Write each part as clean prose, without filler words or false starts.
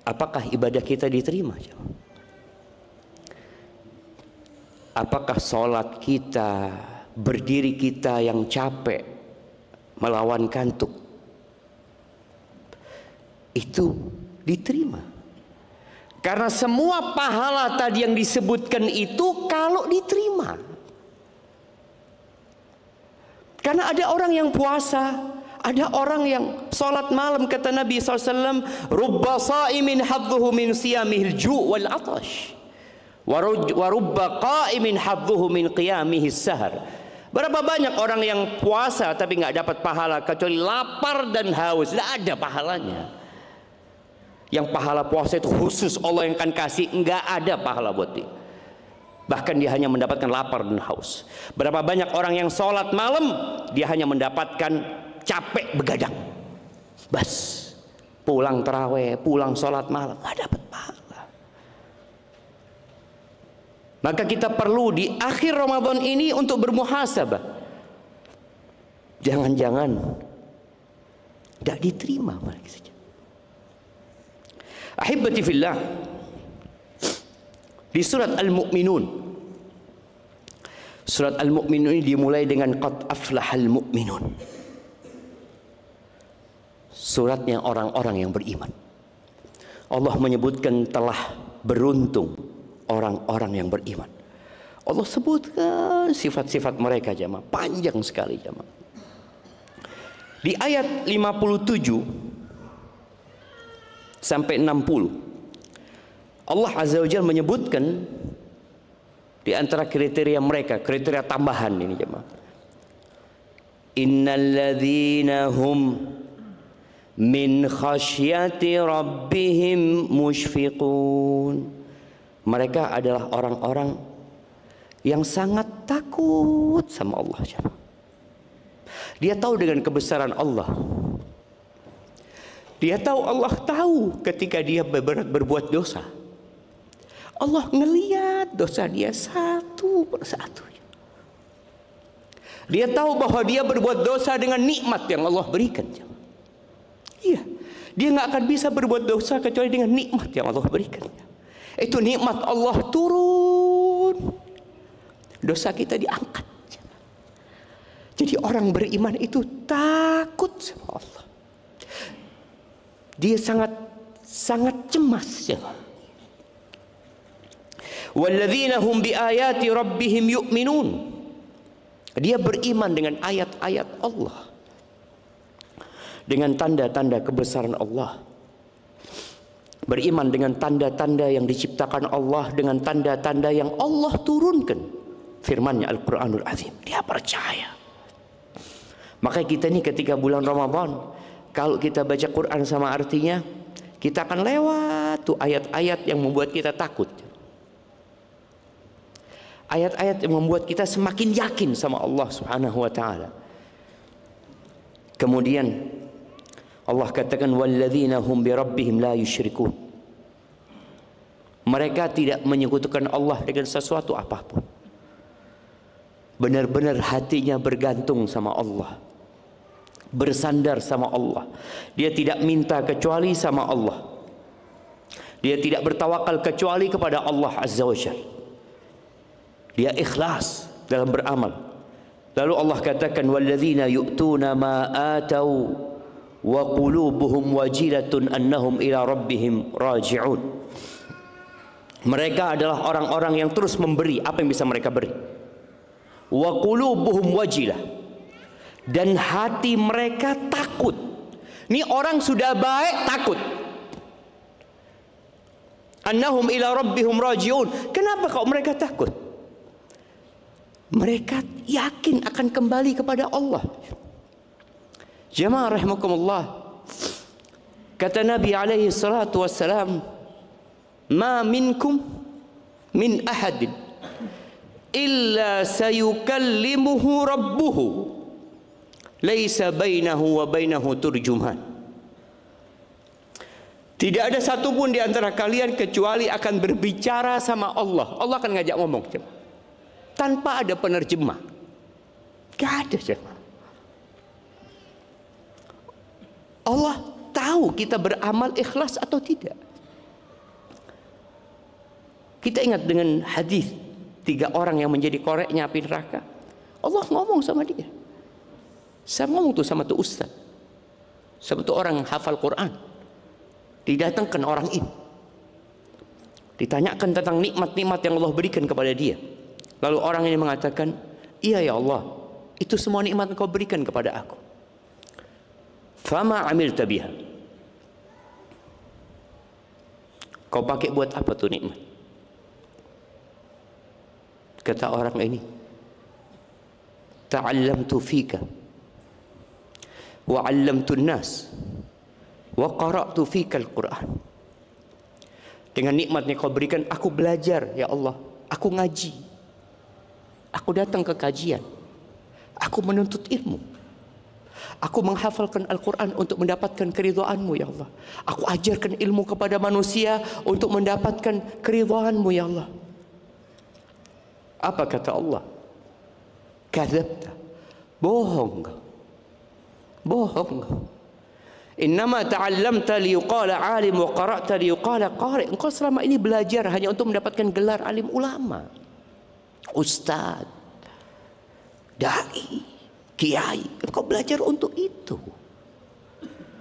apakah ibadah kita diterima? Apakah sholat kita, berdiri kita yang capek melawan kantuk itu diterima? Karena semua pahala tadi yang disebutkan itu kalau diterima. Karena ada orang yang puasa, ada orang yang sholat malam, kata Nabi SAW, rubba sa'imin hadduhu min siyamihil ju' wal atash, wa rubba qa'imin hadduhu min qiyamihis sahar. Berapa banyak orang yang puasa tapi nggak dapat pahala kecuali lapar dan haus, tidak ada pahalanya. Yang pahala puasa itu khusus Allah yang akan kasih, nggak ada pahala buat dia. Bahkan dia hanya mendapatkan lapar dan haus. Berapa banyak orang yang sholat malam, dia hanya mendapatkan capek begadang. Bas, pulang terawih, pulang sholat malam, nggak dapat pahala. Maka kita perlu di akhir Ramadan ini untuk bermuhasabah. Jangan-jangan tidak diterima lagi saja. Ahibati fillah, di surat Al-Mu'minun, surat Al-Mu'minun ini dimulai dengan qad aflahal mu'minun, suratnya orang-orang yang beriman. Allah menyebutkan telah beruntung orang-orang yang beriman. Allah sebutkan sifat-sifat mereka, jamaah, panjang sekali, jamaah. Di ayat 57 sampai 60 Allah Azza wa Jalla menyebutkan di antara kriteria mereka, kriteria tambahan ini, jemaah. Innalladzina hum min khasyati rabbihim musyfiqun. Mereka adalah orang-orang yang sangat takut sama Allah, jemaah. Dia tahu dengan kebesaran Allah. Dia tahu, Allah tahu ketika dia berbuat dosa. Allah ngelihat dosa dia satu persatu. Dia tahu bahwa dia berbuat dosa dengan nikmat yang Allah berikan. Iya, dia nggak akan bisa berbuat dosa kecuali dengan nikmat yang Allah berikan. Itu nikmat Allah turun, dosa kita diangkat. Jadi orang beriman itu takut sama Allah. Dia sangat cemas, ya. Walladzina hum biayati rabbihim yu'minun. Dia beriman dengan ayat-ayat Allah, dengan tanda-tanda kebesaran Allah. Beriman dengan tanda-tanda yang diciptakan Allah, dengan tanda-tanda yang Allah turunkan. Firman-Nya Al-Qur'anul Azim. Dia percaya. Maka kita ini ketika bulan Ramadan, kalau kita baca Quran sama artinya, kita akan lewat tuh ayat-ayat yang membuat kita takut. Ayat-ayat yang membuat kita semakin yakin sama Allah Subhanahu wa taala. Kemudian Allah katakan walladzina hum bi rabbihim la yusyrikun. Mereka tidak menyekutukan Allah dengan sesuatu apapun. Benar-benar hatinya bergantung sama Allah, bersandar sama Allah. Dia tidak minta kecuali sama Allah. Dia tidak bertawakal kecuali kepada Allah Azza wa Jalla. Dia ikhlas dalam beramal. Lalu Allah katakan walladzina yu'tuna ma atau wa qulubuhum wajilatun annahum ila rabbihim raji'un. Mereka adalah orang-orang yang terus memberi apa yang bisa mereka beri. Wa qulubuhum wajilah, dan hati mereka takut. Ini orang sudah baik takut. Annahum ila rabbihim raji'un. Kenapa kok mereka takut? Mereka yakin akan kembali kepada Allah. Jemaah rahimakumullah, kata Nabi alaihi salatu wassalam, ma minkum min ahadin illa sayukallimuhu rabbuhu laisa bainahu wa bainahu turjuman. Tidak ada satupun di antara kalian kecuali akan berbicara sama Allah. Allah akan ngajak ngomong tanpa ada penerjemah. Gak ada. Allah tahu kita beramal ikhlas atau tidak. Kita ingat dengan hadis 3 orang yang menjadi koreknya api neraka. Allah ngomong sama dia. Saya ngomong tuh sama tuh ustaz, sama tuh orang hafal Quran. Didatangkan orang ini, ditanyakan tentang nikmat-nikmat yang Allah berikan kepada dia. Lalu orang ini mengatakan, iya ya Allah, itu semua nikmat Engkau berikan kepada aku. Fama amilta biha. Kau pakai buat apa tuh nikmat? Kata orang ini, ta'allamtu fika wa 'allamtu an-nas wa qara'tu fika al-Qur'an. Dengan nikmat yang Kau berikan, aku belajar ya Allah, aku ngaji, aku datang ke kajian, aku menuntut ilmu, aku menghafalkan Al-Quran untuk mendapatkan keridhaan-Mu ya Allah, aku ajarkan ilmu kepada manusia untuk mendapatkan keridhaan-Mu ya Allah. Apa kata Allah? Kadzabta, bohong kau, bohong kau. Innama ta'allamta liyuqala alim wa qara'ta liyuqala qari. Engkau selama ini belajar hanya untuk mendapatkan gelar alim ulama, ustaz, dai, kiai. Engkau belajar untuk itu.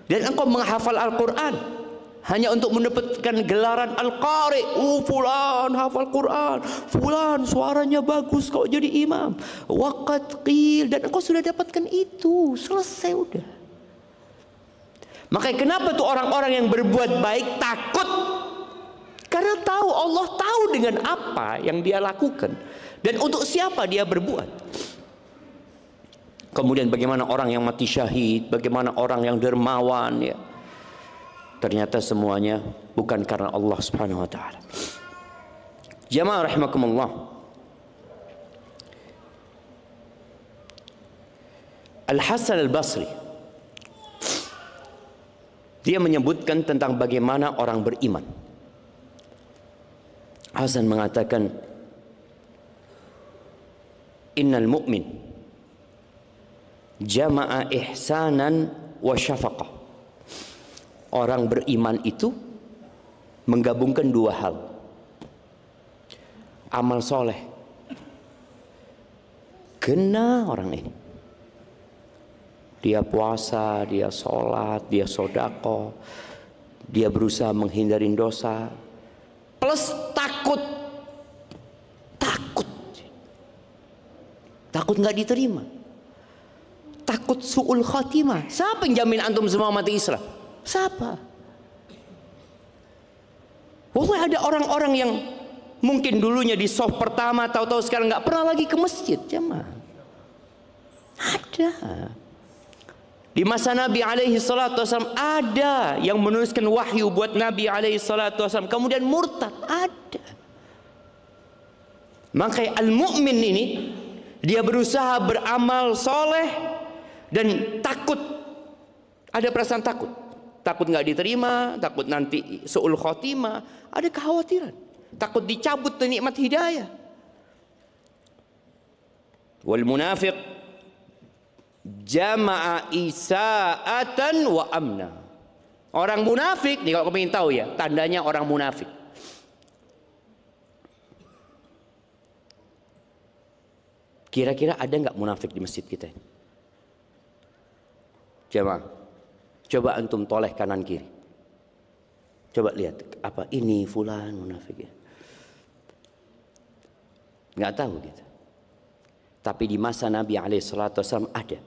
Dan engkau menghafal Al-Quran hanya untuk mendapatkan gelaran Al-Qari. Fulan hafal Quran, fulan suaranya bagus kau jadi imam, waqad qil. Dan engkau sudah dapatkan itu, selesai udah. Makanya kenapa tuh orang-orang yang berbuat baik takut? Karena tahu, Allah tahu dengan apa yang dia lakukan dan untuk siapa dia berbuat. Kemudian bagaimana orang yang mati syahid, bagaimana orang yang dermawan ya. Ternyata semuanya bukan karena Allah Subhanahu wa taala. Jamaah rahimakumullah. Al-Hasan Al-Basri, dia menyebutkan tentang bagaimana orang beriman. Hasan mengatakan, innal mu'min jama'a ihsanan wa syafaqah. Orang beriman itu menggabungkan 2 hal. Amal soleh. Kena orang ini, dia puasa, dia sholat, dia sodako, dia berusaha menghindari dosa, plus takut, takut nggak diterima, takut su'ul khatimah. Siapa yang jamin antum semua mati Islam? Siapa? Wallahi ada orang-orang yang mungkin dulunya di soft pertama, tahu-tahu sekarang nggak pernah lagi ke masjid. Jemaah, ada. Di masa Nabi alaihi salatu wasallam ada yang menuliskan wahyu buat Nabi alaihi salatu wasallam kemudian murtad, ada. Makanya al-mu'min ini dia berusaha beramal soleh dan takut, ada perasaan takut, takut nggak diterima, takut nanti su'ul khotimah, ada kekhawatiran, takut dicabut nikmat hidayah. Wal munafiq jama'a isa'atan wa amna. Orang munafik nih, kalau kamu ingin tahu ya tandanya orang munafik, kira-kira ada nggak munafik di masjid kita ini? Jamaah, coba antum toleh kanan kiri, coba lihat apa ini fulan munafik ya? Nggak tahu gitu. Tapi di masa Nabi alaihissalam ada.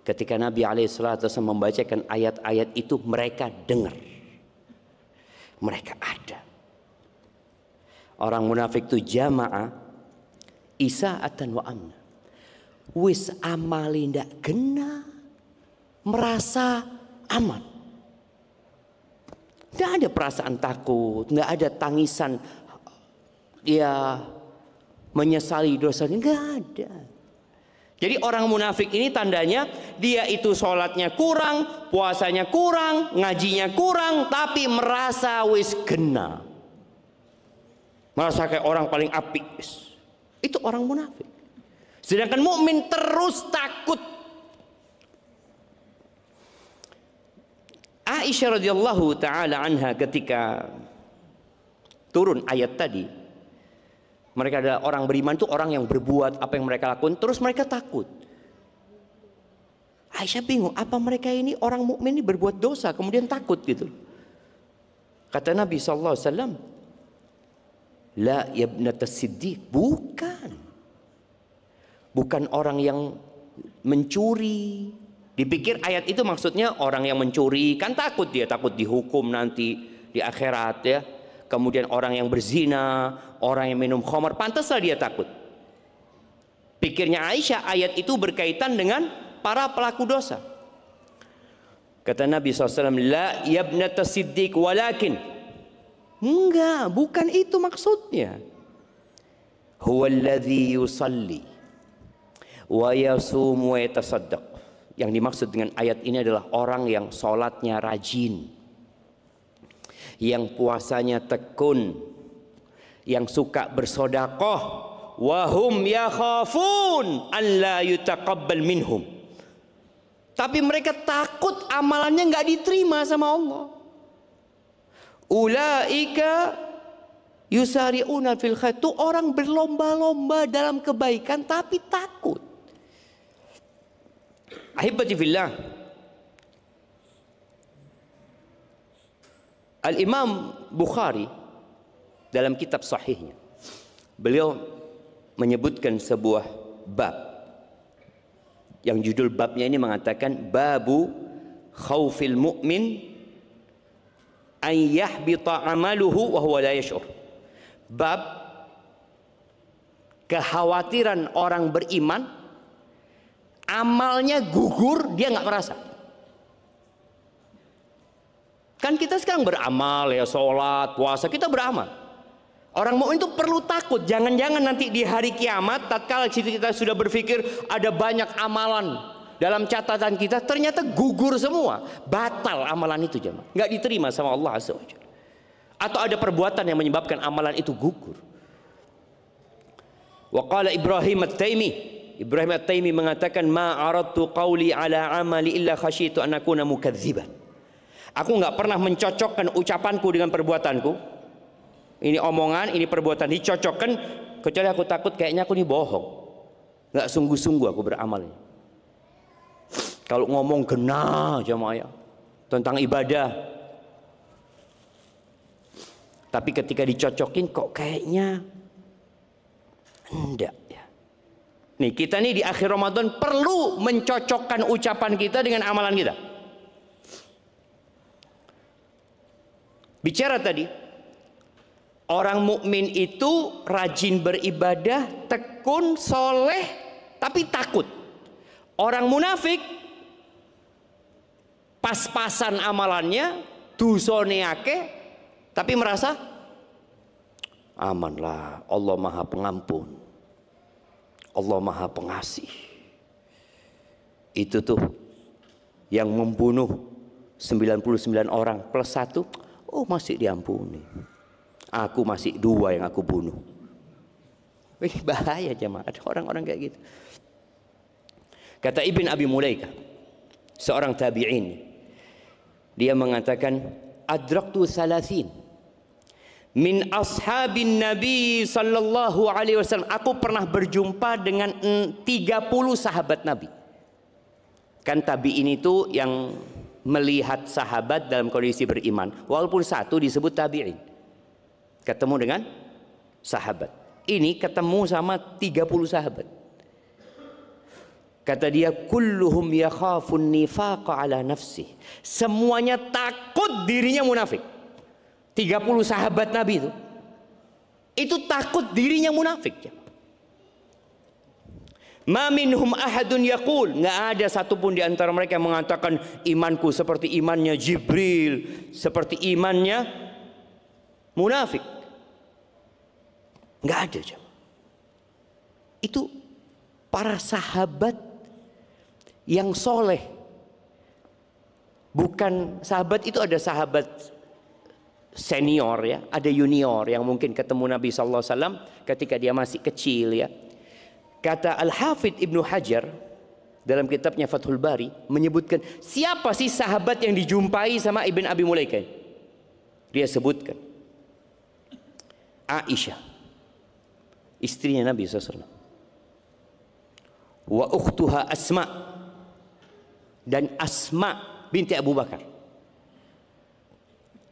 Ketika Nabi alaihissalam membacakan ayat-ayat itu, mereka dengar, mereka ada. Orang munafik itu jamaah isa'atan wa amna. Wis amali ndak kena, merasa aman. Tidak ada perasaan takut, tidak ada tangisan dia menyesali dosanya, nggak ada. Jadi orang munafik ini tandanya dia itu sholatnya kurang, puasanya kurang, ngajinya kurang, tapi merasa wis kena, merasa kayak orang paling apik. Itu orang munafik. Sedangkan mukmin terus takut. Aisyah radhiyallahu taala anha ketika turun ayat tadi, mereka adalah orang beriman itu orang yang berbuat apa yang mereka lakukan, terus mereka takut. Aisyah bingung, apa mereka ini orang mukmin ini berbuat dosa kemudian takut gitu. Kata Nabi SAW, la yabnatas siddiq, bukan orang yang mencuri. Dipikir ayat itu maksudnya orang yang mencuri, kan takut dia, takut dihukum nanti di akhirat ya. Kemudian orang yang berzina, orang yang minum khamar, pantaslah dia takut. Pikirnya Aisyah ayat itu berkaitan dengan para pelaku dosa. Kata Nabi SAW, la yabnata siddiq walakin, enggak, bukan itu maksudnya. Huwallazi yusalli wa yasumu wa yatasaddaq. Yang dimaksud dengan ayat ini adalah orang yang sholatnya rajin, yang puasanya tekun, yang suka bersodakoh. Wahum yakhafun an la yutaqabbal minhum. Tapi mereka takut amalannya nggak diterima sama Allah. Ulaika yusari'una fil khair. Itu orang berlomba-lomba dalam kebaikan tapi takut. Ahibati fillah, Al-Imam Bukhari dalam kitab sahihnya, beliau menyebutkan sebuah bab yang judul babnya ini mengatakan babu khaufil mu'min an yahbita amaluhu wa huwa la yash'ur. Bab kekhawatiran orang beriman amalnya gugur, dia nggak merasa. Kan kita sekarang beramal ya, sholat, puasa, kita beramal. Orang mukmin itu perlu takut, jangan-jangan nanti di hari kiamat, tatkala kita sudah berpikir ada banyak amalan dalam catatan kita, ternyata gugur semua, batal amalan itu jemaah, nggak diterima sama Allah Azza wa Jalla. Atau ada perbuatan yang menyebabkan amalan itu gugur. Wa qala Ibrahim At-Taimi mengatakan, ma aradtu qawli ala amali illa khasyitu an akuna mukadziban. Aku nggak pernah mencocokkan ucapanku dengan perbuatanku. Ini omongan, ini perbuatan dicocokkan, kecuali aku takut kayaknya aku ini bohong, nggak sungguh-sungguh aku beramal. Kalau ngomong genah jamaah tentang ibadah, tapi ketika dicocokin kok kayaknya enggak. Nih kita nih di akhir Ramadan perlu mencocokkan ucapan kita dengan amalan kita. Bicara tadi, orang mukmin itu rajin beribadah, tekun, soleh, tapi takut. Orang munafik pas-pasan amalannya, dosane akeh, tapi merasa amanlah, Allah Maha Pengampun, Allah Maha Pengasih. Itu tuh yang membunuh 99 orang plus 1, oh masih diampuni. Aku masih 2 yang aku bunuh. Ini bahaya jemaah, ada orang-orang kayak gitu. Kata Ibn Abi Mulaikah, seorang tabi'in, dia mengatakan, adraktu salasin min ashabin Nabi sallallahu alaihi wasallam. Aku pernah berjumpa dengan 30 sahabat Nabi. Kan tabi'in itu yang melihat sahabat dalam kondisi beriman. Walaupun satu disebut tabi'in. Ketemu dengan sahabat. Ini ketemu sama 30 sahabat. Kata dia, kulluhum yakhafun nifaqa ala nafsih. Semuanya takut dirinya munafik. 30 sahabat Nabi itu takut dirinya munafik. Ma minhum ahadun yaqul, nggak ada satupun di antara mereka yang mengatakan imanku seperti imannya Jibril, seperti imannya munafik. Nggak ada. Itu para sahabat yang soleh. Bukan sahabat itu, ada sahabat senior ya, ada junior yang mungkin ketemu Nabi SAW ketika dia masih kecil ya. Kata Al-Hafidh Ibnu Hajar dalam kitabnya Fathul Bari menyebutkan siapa sih sahabat yang dijumpai sama Ibn Abi Mulaikah. Dia sebutkan Aisyah, istrinya Nabi SAW. Wa ukhtuha Asma, dan Asma binti Abu Bakar.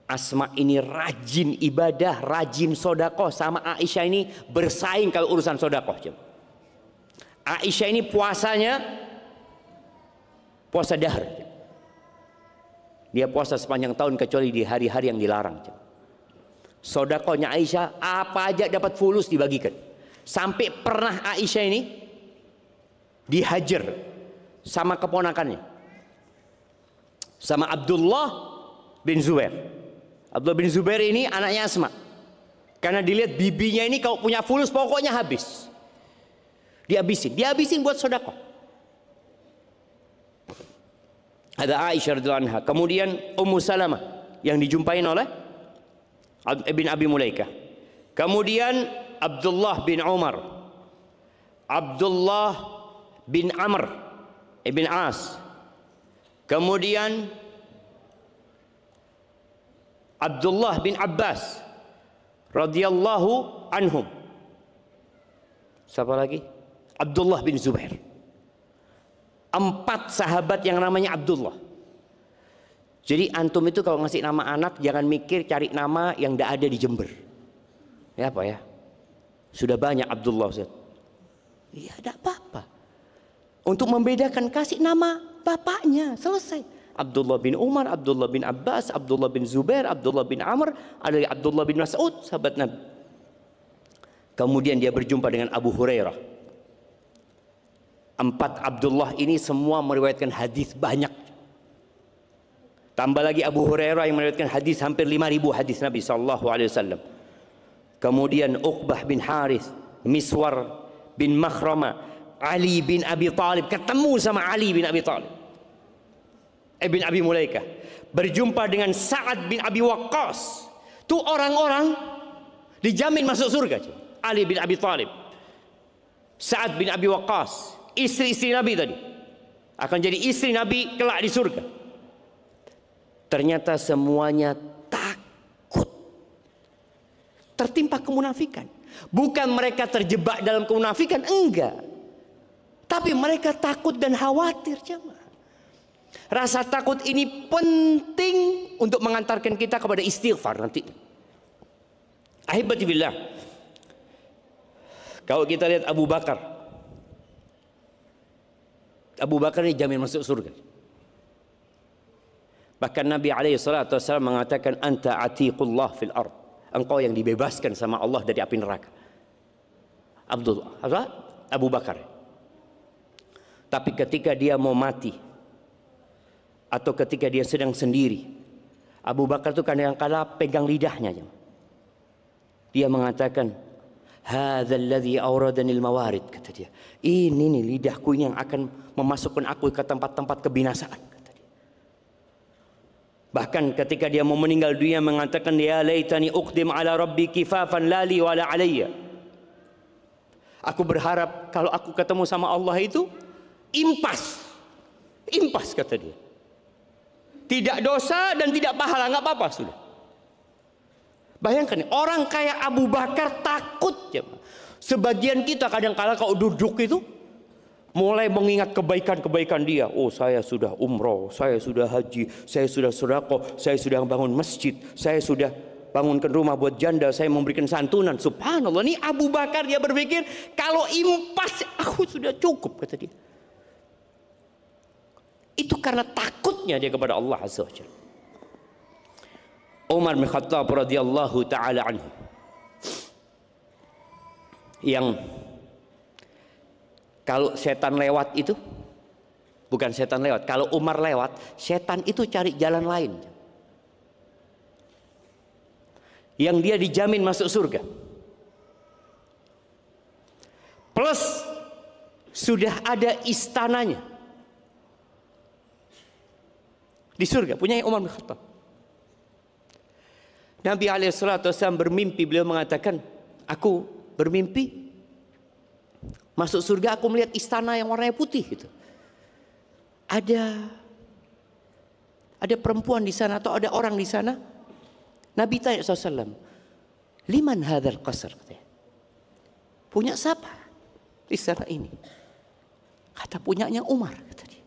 Asma ini rajin ibadah, rajin sodakoh, sama Aisyah ini bersaing kalau urusan sodakoh. Aisyah ini puasanya puasa dahar. Dia puasa sepanjang tahun kecuali di hari-hari yang dilarang. Sodakohnya Aisyah apa aja dapat fulus dibagikan. Sampai pernah Aisyah ini dihajar sama keponakannya, sama Abdullah bin Zubair. Abdullah bin Zubair ini anaknya Asma. Karena dilihat bibinya ini kalau punya fulus pokoknya habis. Dihabisin buat sedekah. Ada Aisyah radhiyallahu anha. Kemudian Ummu Salamah yang dijumpain oleh Ibn Abi Mulaikah. Kemudian Abdullah bin Umar, Abdullah bin Amr ibn As, kemudian Abdullah bin Abbas radhiyallahu anhum. Siapa lagi? Abdullah bin Zubair. 4 sahabat yang namanya Abdullah. Jadi antum itu kalau ngasih nama anak jangan mikir cari nama yang tidak ada di Jember. Ya apa ya? Sudah banyak Abdullah, Ustaz. Iya, tidak apa-apa. Untuk membedakan kasih nama bapaknya, selesai. Abdullah bin Umar, Abdullah bin Abbas, Abdullah bin Zubair, Abdullah bin Amr, ada Abdullah bin Mas'ud, sahabat Nabi. Kemudian dia berjumpa dengan Abu Hurairah. 4 Abdullah ini semua meriwayatkan hadis banyak. Tambah lagi Abu Hurairah yang meriwayatkan hadis hampir 5.000 hadis Nabi SAW. Kemudian Uqbah bin Harith, Miswar bin Makhrama, Ali bin Abi Talib, ketemu sama Ali bin Abi Talib, Ibn Abi Mulaikah, berjumpa dengan Sa'ad bin Abi Waqqas. Itu orang-orang dijamin masuk surga. Ali bin Abi Talib, Sa'ad bin Abi Waqqas, istri-istri Nabi tadi akan jadi istri Nabi kelak di surga. Ternyata semuanya takut tertimpa kemunafikan. Bukan mereka terjebak dalam kemunafikan, enggak. Tapi mereka takut dan khawatir, jemaah. Rasa takut ini penting untuk mengantarkan kita kepada istighfar nanti. Ahibati billah. Kalau kita lihat Abu Bakar. Abu Bakar ini jamin masuk surga. Bahkan Nabi SAW mengatakan, anta atiqullah fil ard. Engkau yang dibebaskan sama Allah dari api neraka. Abu Bakar. Tapi ketika dia mau mati, atau ketika dia sedang sendiri, Abu Bakar itu kadang-kala pegang lidahnya. Dia mengatakan, hadzal ladzi awradanil mawarid, kata dia. Ini nih lidahku ini yang akan memasukkan aku ke tempat-tempat kebinasaan, kata dia. Bahkan ketika dia mau meninggal dunia mengatakan, ya laitani uqdim ala rabbi kifafan lali wala alayya. Aku berharap kalau aku ketemu sama Allah itu impas, kata dia. Tidak dosa dan tidak pahala, nggak apa-apa sudah. Bayangkan orang kayak Abu Bakar takut ya. Sebagian kita kadang-kala kalau duduk itu mulai mengingat kebaikan-kebaikan dia. Oh, saya sudah umroh, saya sudah haji, saya sudah sedekah, saya sudah bangun masjid, saya sudah bangunkan rumah buat janda, saya memberikan santunan. Subhanallah, ini Abu Bakar dia berpikir kalau impas aku sudah cukup, kata dia. Itu karena takutnya dia kepada Allah Azza wa Jalla. Umar bin Khattab radhiyallahu taala anhu, yang kalau setan lewat itu bukan setan lewat, kalau Umar lewat, setan itu cari jalan lain yang dia dijamin masuk surga. Plus sudah ada istananya di surga, punya Umar bin Khattab. Nabi SAW bermimpi, beliau mengatakan, aku bermimpi masuk surga, aku melihat istana yang warnanya putih gitu. Ada perempuan di sana atau ada orang di sana. Nabi tanya SAW, Liman hadzal qasr, katanya. Punya siapa istana ini? Kata punyanya Umar, kata dia.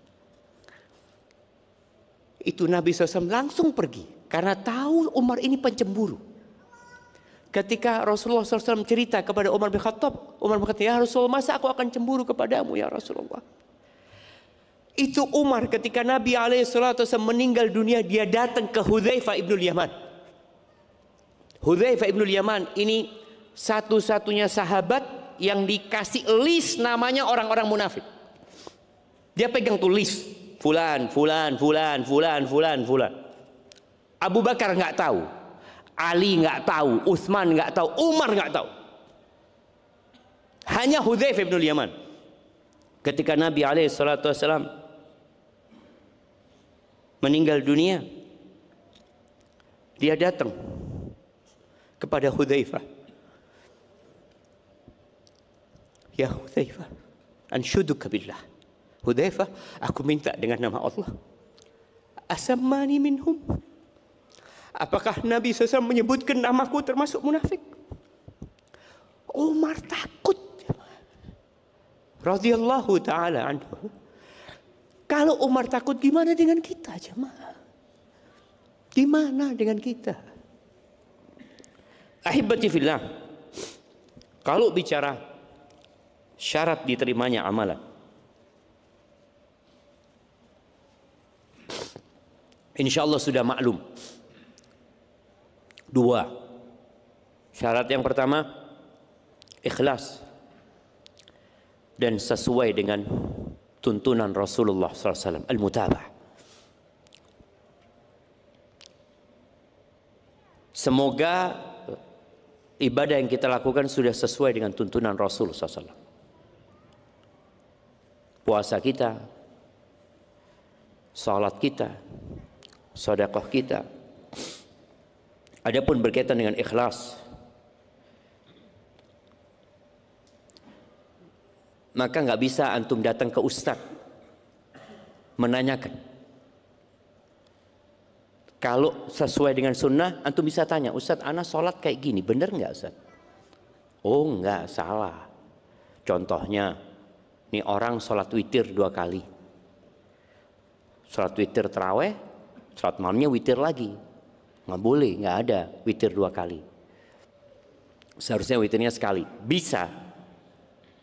Itu Nabi SAW langsung pergi karena tahu Umar ini pencemburu. Ketika Rasulullah SAW cerita kepada Umar bin Khattab, Umar berkata, ya Rasulullah, masa aku akan cemburu kepadamu ya Rasulullah? Itu Umar ketika Nabi SAW meninggal dunia, dia datang ke Hudzaifah ibnul Yaman. Hudzaifah ibnul Yaman ini satu-satunya sahabat yang dikasih list namanya orang-orang munafik. Dia pegang tuh list, fulan, fulan, fulan, fulan, fulan, fulan. Abu Bakar nggak tahu, Ali nggak tahu, Utsman nggak tahu, Umar nggak tahu. Hanya Hudzaifah ibnul Yaman. Ketika Nabi SAW meninggal dunia, dia datang kepada Hudzaifah. Ya Hudzaifah, anshuduka billah. Hudzaifah, aku minta dengan nama Allah. Asammani minhum. Apakah Nabi SAW menyebutkan namaku termasuk munafik? Umar takut. Radhiyallahu ta'ala anhu. Kalau Umar takut, gimana dengan kita jemaah? Gimana dengan kita? Ahibati fillah, kalau bicara syarat diterimanya amalan, insya Allah sudah maklum. Dua syarat. Yang pertama, ikhlas dan sesuai dengan tuntunan Rasulullah SAW, al-mutabah. Semoga ibadah yang kita lakukan sudah sesuai dengan tuntunan Rasul SAW. Puasa kita, salat kita, sedekah kita. Adapun berkaitan dengan ikhlas, maka nggak bisa antum datang ke ustaz menanyakan. Kalau sesuai dengan sunnah, antum bisa tanya, Ustaz, ana sholat kayak gini, bener nggak Ustaz? Oh nggak, salah. Contohnya, nih orang sholat witir 2 kali. Sholat witir terawih, sholat malamnya witir lagi. Nggak boleh, nggak ada witir 2 kali. Seharusnya witirnya sekali. Bisa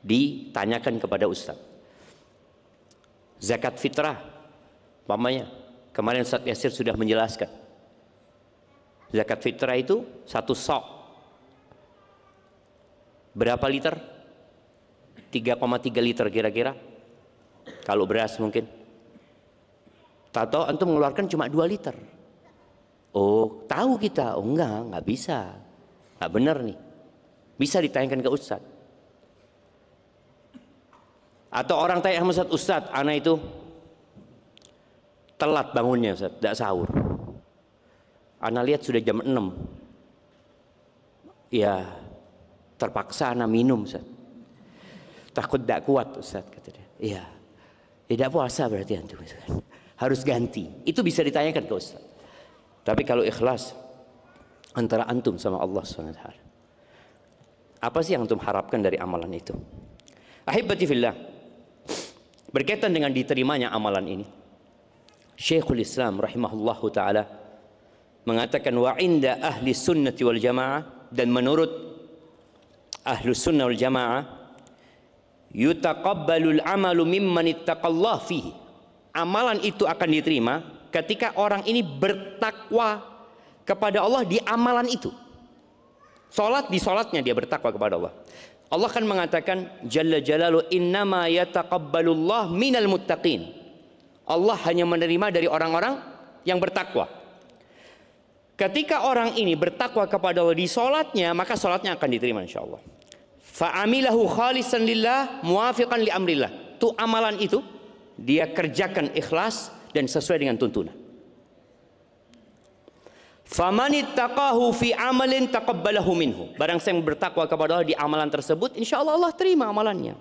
ditanyakan kepada ustaz. Zakat fitrah, umpamanya kemarin Ustaz Yasir sudah menjelaskan. Zakat fitrah itu 1 sok berapa liter? 3,3 liter kira-kira. Kalau beras mungkin. Atau antum mengeluarkan cuma 2 liter. Oh, tahu kita. Oh enggak bisa. Enggak benar nih. Bisa ditanyakan ke ustaz. Atau orang tanya sama Ustaz, anak itu telat bangunnya Ustaz, tidak sahur. Anak lihat sudah jam 6. Ya, terpaksa anak minum Ustaz. Takut tidak kuat Ustaz, kata dia. Iya. Tidak puasa berarti antum. Harus ganti. Itu bisa ditanyakan ke Ustaz. Tapi kalau ikhlas antara antum sama Allah SWT, apa sih yang antum harapkan dari amalan itu? Ahibati fillah, berkaitan dengan diterimanya amalan ini, Syekhul Islam rahimahullahu ta'ala mengatakan, wa inda ahli sunnati wal jamaah, dan menurut ahli sunnah wal jamaah, yutaqabbalul amalu mimman ittaqallah fihi. Amalan itu akan diterima ketika orang ini bertakwa kepada Allah di amalan itu. Salat, di salatnya dia bertakwa kepada Allah. Allah kan mengatakan Jalla Jalalu, innama yataqabbalullah minal muttaqin. Allah hanya menerima dari orang-orang yang bertakwa. Ketika orang ini bertakwa kepada Allah di salatnya, maka salatnya akan diterima insyaallah. Fa'amilahu khalisan lillah muwafiqan li amrillah. Itu amalan itu dia kerjakan ikhlas dan sesuai dengan tuntunan. Famanittaqahu fi amalin taqabbalahu minhu. Barang siapa yang bertakwa kepada Allah di amalan tersebut, insyaallah Allah terima amalannya.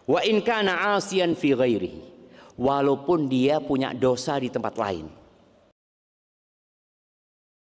Wa in kana 'asiyan fi ghairihi. Walaupun dia punya dosa di tempat lain.